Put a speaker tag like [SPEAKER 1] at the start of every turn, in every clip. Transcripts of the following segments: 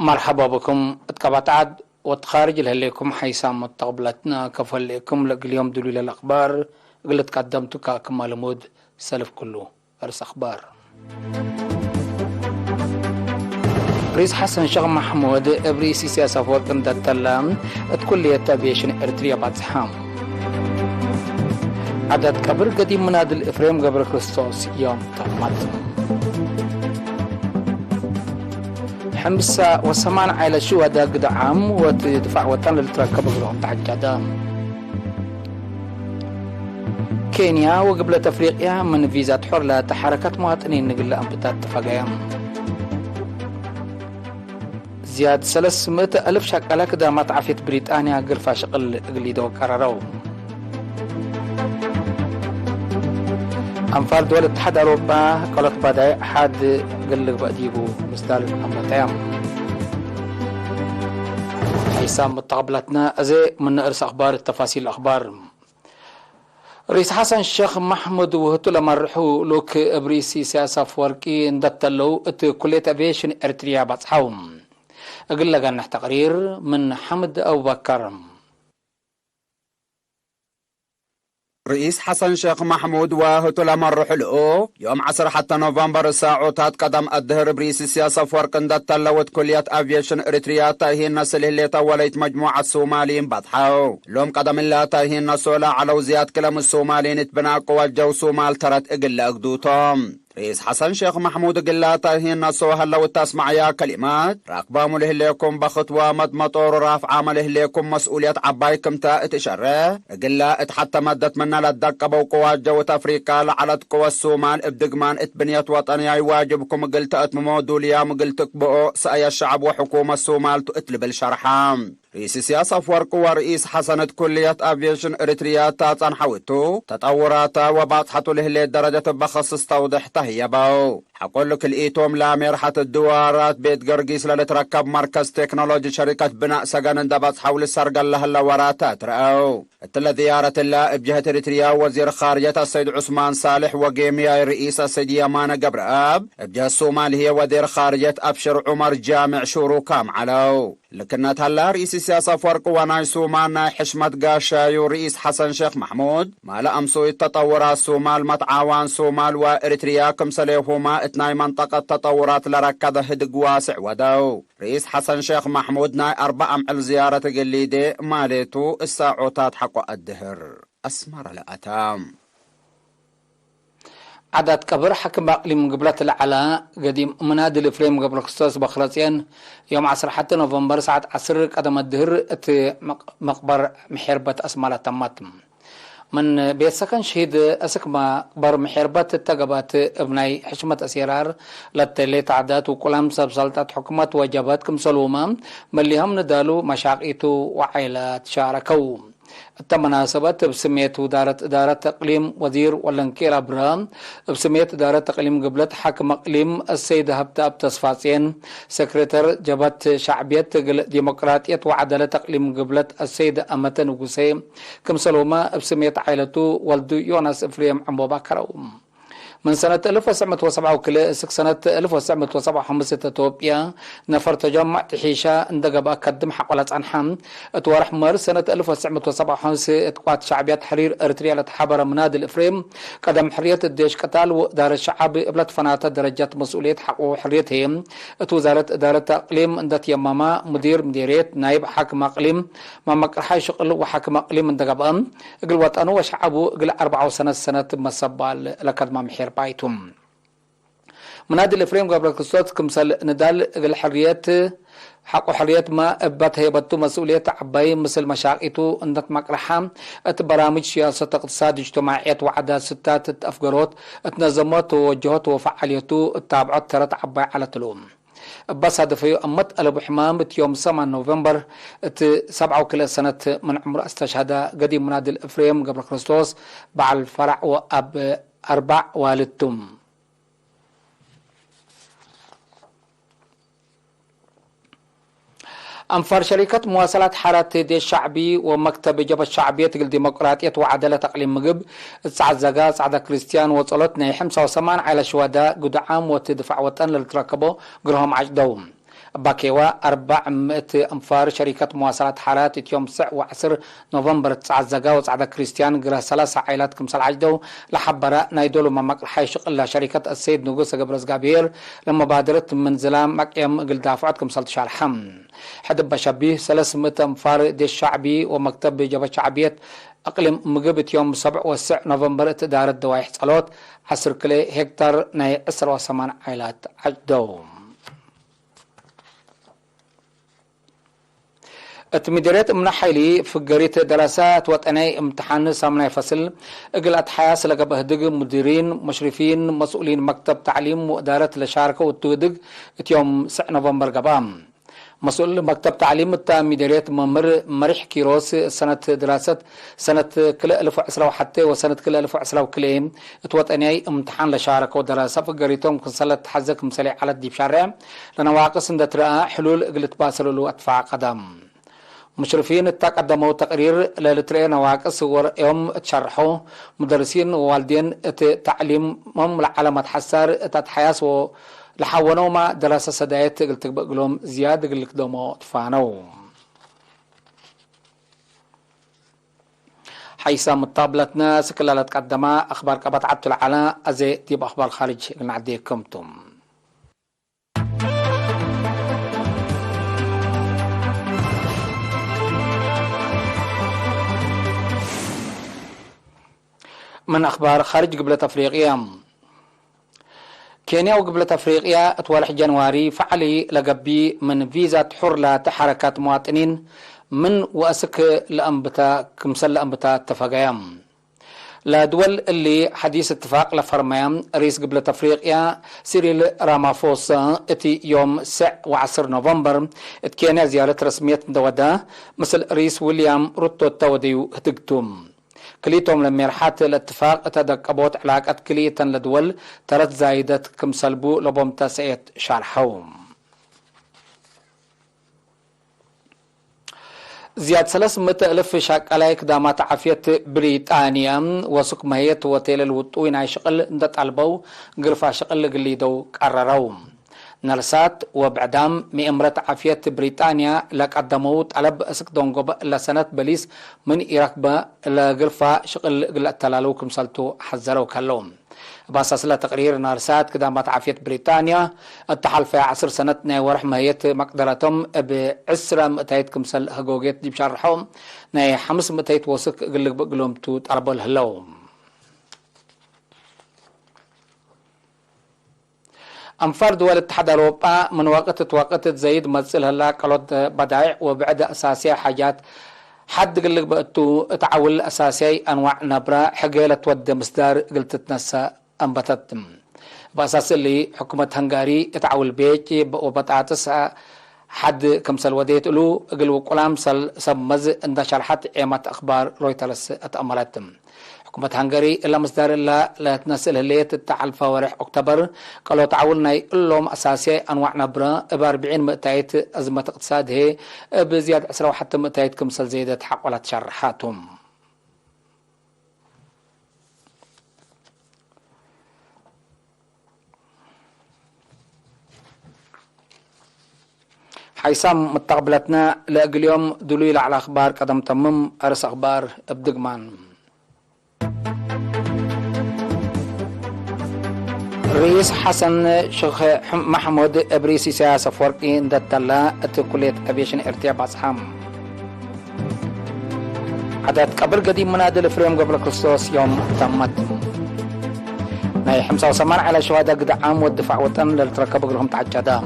[SPEAKER 1] مرحبا بكم اتقبعت وتخارج لهليكم حيسام متقبلتنا كفليكم اليوم دليل الأخبار قلت قدمتك كمال مود سلف كله أرس أخبار. رئيس حسن شيخ محمود ابريسي سياسة فوق اندتلام اتكلية افيشن ارتريا بعد زحام. عدد كبر قديم مناد الافريم قبر كريستوس يوم تمت. 85 عائلة شهداء قد عام وتدفع وطن للتركب لهم تحجدا. كينيا وقبلة افريقيا من فيزات حر لتحركات مواطنين نقل انبتات تفاقيام. زياد 300,000 شقالة كدا ما تعفيت بريطانيا قرفا شقل قليدو قررو. أنفال دول اتحاد أوروبا قالت بدأ حد قلق بأديبو مستال الأمريكان. حيسام متقبلتنا أزي من نقرس أخبار التفاصيل الأخبار. رئيس حسن الشيخ محمود وهتو لمرحو لوك ابريسي سياسة فوركي اندتلو ات كلية افيشن ارتريا باتحاوم. أقول لك أن تقرير من حمد أبو بكر.
[SPEAKER 2] رئيس حسن شيخ محمود وهتو لمرح الأو يوم 10 حتى نوفمبر ساعات قدم الظهر برئيس السياسة فورك اندتلوت كلية افيشن ارتريا تاهين نسل اللي توليت مجموعة الصوماليين بطحاو لوم قدم الله تاهين نسولا على وزياد كلام الصوماليين اتبناق وجو صومال ترت اقل اقدوتهم. رئيس حسن شيخ محمود قلاتا هنا سوها لو تسمع يا كلمات راقبام لهليكم بخطوة مطور رافع عمله ليكم مسؤولية عبايكم تا اتشره قلا اتحتى مدت منا لدك بوقوا جوة افريقيا لعلت قوى الصومال ابدقمان اتبنية وطنيا يواجبكم قلت اتممو دوليا مقلتك بقو سأي الشعب وحكومة الصومال تقتل بالشرحام. رئيس سياسة فورك ورئيس حسنة كلية افيشن اريتريا تاتان حوتو تطورات وباطحة لهلي درجة بخصص توضح تهيباو حقول لك الإيتوم لامرحة الدوارات بيت قرقيس لتركب مركز تكنولوجي شركة بناء سجن اندبط حول السرقل لها اللوراتات رأو التلا زيارة الله بجهة اريتريا وزير خارجية السيد عثمان صالح وقيميا رئيس السيد يمانة قبر آب بجهة الصومال هي وزير خارجية أبشر عمر جامع شورو كام علو لكنت هلا رئيس السياسة فرق وناي سومانا حشمت قاشاي ورئيس حسن شيخ محمود ما لأمسو التطورات صومال متعاوان صومال وإريتريا كمسليهما اتناي منطقة تطورات لركض هدق واسع وداو. رئيس حسن شيخ محمود ناي 4 معل زيارة قليدي ماليتو الساعوتات حقو الدهر أسمر لأتام.
[SPEAKER 1] عدد كبر حكم اقليم قبلة العلاء قديم مناد الفريم قبل خصوص بخلصين يوم 10 حتى نوفمبر ساعة 10 قدم الدهر مقبر محربة اسمالة تمت من بيت سكن شهيد اسك مقبر محربة التقبات ابناي حشمة اسيرار للتالي تعدات وكلام سبسلطات حكومة وجبات كم سلوما مليهم ندالو مشاقيتو وعائلات شاركو. التمناسبات بسمية إدارة تقليم وزير ولنكير أبرام بسمية إدارة تقليم قبلة حاكم أقليم السيد هبتاب تصفاتين سكرتير جبهة شعبية ديمقراطية وعدالة تقليم قبلة السيد أمتن وقسي كم سلوما بسمية عائلته والدو يونس إفريم عمو بكر. من سنة 1907 سنة 1905 توبيا نفر تجمع تحيشة اندقبا كدم حقولات عنحام اتوارح مر سنة 1975 اتقوات شعبيات حرير اريتريا لتحبر مناد الافريم قدم حرية الديش قتال ودار الشعب ابلت فناتا درجات مسؤولية حق وحريتهم اتوزارة ادارة اقليم اندت يماما مديرية نائب حاكم اقليم ماما قرحاي شقل وحاكم اقليم اندقبا اقل وطنو وشعبو اقل 4 سنة مسبال لكدما محير بايتم. منادي الافريم قبل كسوت كمثال ندال الحريات حق حريات ما ابت هيبتو مسؤولية عباي مثل مشاقيتو اندت مقرحام ات برامج سياسة اقتصاد اجتماعيات وعدا ستات افقروت اتنظمات ووجهات وفعاليتو التابعات ترت عباي على تلوم. بس هدفه أمت أبو حمام يوم 7 نوفمبر 7 سنة من عمر استشهد قديم منادي الافريم قبل كريستوس بعد الفرع وأب 4 والدتم. أنفر شركة مواصلات حارات دي الشعبي ومكتب جبهة الشعبية الديمقراطية وعدالة تقليم مقب سعد زقا سعد كريستيان وصلتنا 85 على شهداء قد عام وتدفع وطن للتركبه قرهم عجدوم. باكيوا 400 أنفار شركة مواصلات حالات يوم 9 نوفمبر 9 زقا وصعد كريستيان قرا 3 عائلات كمسال عجدو لحبرا نايدولو مماك الحيشق إلا شركة السيد نوغوس قبرز قابير لما بادرت من زلام مكيم قل دافعات كمسال تشارحم حدب شبيه 300 أنفار دي الشعبي ومكتب جبهة شعبية أقلم مقبت يوم 7 نوفمبر تدار الدوايح صالوت 10 كيلو هكتار ناي 8 عائلات عجدو اتمديرات من حيلي في قريت دراسات وطني امتحان سامناي فصل اقلت حياس لقب اهدق مديرين مشرفين مسؤولين مكتب تعليم وادارة لشاركة وتودق يوم 9 نوفمبر قبام مسؤول مكتب تعليم التمديرات مريح كيروس سنة دراسة سنة كل 1010 وحتى وسنة كل 1010 وكلين اتوطني امتحان لشاركة ودراسة في قريتهم كنسلت حزك مسلي على الديب شارع لنا واقص اندت رأى حلول اقلت باسلو ادفع قدم مشرفين تقدموا تقرير للترين واقص يوم تشرحوا مدرسين ووالدين تعليم علامات حسار تتحياس لحونوا ما دراسة سدايت قلت بقولهم زيادة قلت دومو تفانو حيث مطابلتنا سكلا تقدما أخبار كبات عبد العلاء أزي تيب أخبار خارج نعديكمتم من أخبار خارج قبلة أفريقيا كينيا وقبلة أفريقيا اتوالح جنواري فعلي لقبي من فيزا حرلة حركات مواطنين من وأسك لأنبتا كمسل لأنبتا اتفاقيام لا دول اللي حديث اتفاق لفرميام رئيس قبلة أفريقيا سيريل رامافوسا اتي يوم 9 نوفمبر ات كينيا زيارة رسمية دودا مثل رئيس ويليام روتو التوديو هتقتم كليتهم لما يرحات الاتفاق تدقبوت علاقة كلية لدول ترت زايدة كمسلبو لبوم تاسعيت شارحوم زياد 300,000 شاكالايك دامات عافية بريطانيا وسك مهيت وتيل الوطوين عاي شغل اندت البو قرفا شغل قليدو قرروم نرسات وبعدام مئمرة عافية بريطانيا لك قدموا طلب اسك دونغوب لسنة بليس من إراكبا لقرفا شغل قل التلالو كمسالتو حزرو كاللوم باساس لا تقرير نارسات كدامات عافية بريطانيا التحل في 10 سنة ورح مهيت مقدرتهم بعسرة متايت كمسال هقوقيت دي بشارحهم ناي 5 متايت وسك قلق بقلوم تو تقربوا الهلوم أنفار دول الاتحاد الأوروبا من وقت زايد مصل هلا قلت بدائع وبعد أساسية حاجات حد قلق بقتو تعول أساسي أنواع نبرة حقيلة ود مصدر قلت تنسى أنبتتم بأساس اللي حكومة هنغاري تعول بيج وبطاطس حد كمسل وديت له قلوا قلام سمز عند شرحت إيمات أخبار رويترز أتأملتم حكومة هنغاري إلا مصدر لا تنسل هلية التحل فوارح أكتوبر قالوا تعاولنا لهم أساسي أنواع نبرة ب 40 مئتايت أزمة اقتصاد هي بزيادة 10 وحتى مئتايت كمسل زيادة حق ولا تشرحاتهم حيسام متقبلتنا لأجل يوم دليل على أخبار قدم تمم أرس أخبار بدقمان رئيس حسن شيخ محمود ابريسي سياسة فورقي اندتلا كلية افيشن ارتياب اصحام عدد قبل قديم منادل فريم قبل كريستوس يوم تمت ناي 75 على شهداء قد عام والدفاع وطن للتركب لهم تعجدا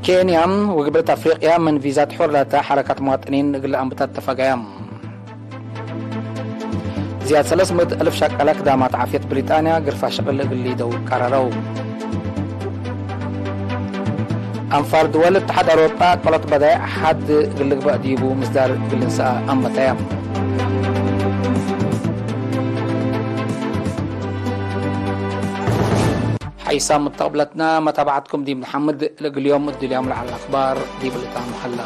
[SPEAKER 1] كينيا وقبلت افريقيا من فيزات حرة حركة مواطنين قل انبتات اتفاقيام زياد 300,000 شاكالاك دامات عافية بريطانيا قرفا شغل اللي دو قرروا أنفار دول الاتحاد الأوروبا قلت بدأ حد قلق بأديبو مصدر قلنساء أمتايم حيث متقبلتنا متابعتكم دي محمد لقل يوم اليوم على الأخبار دي بلتان محلة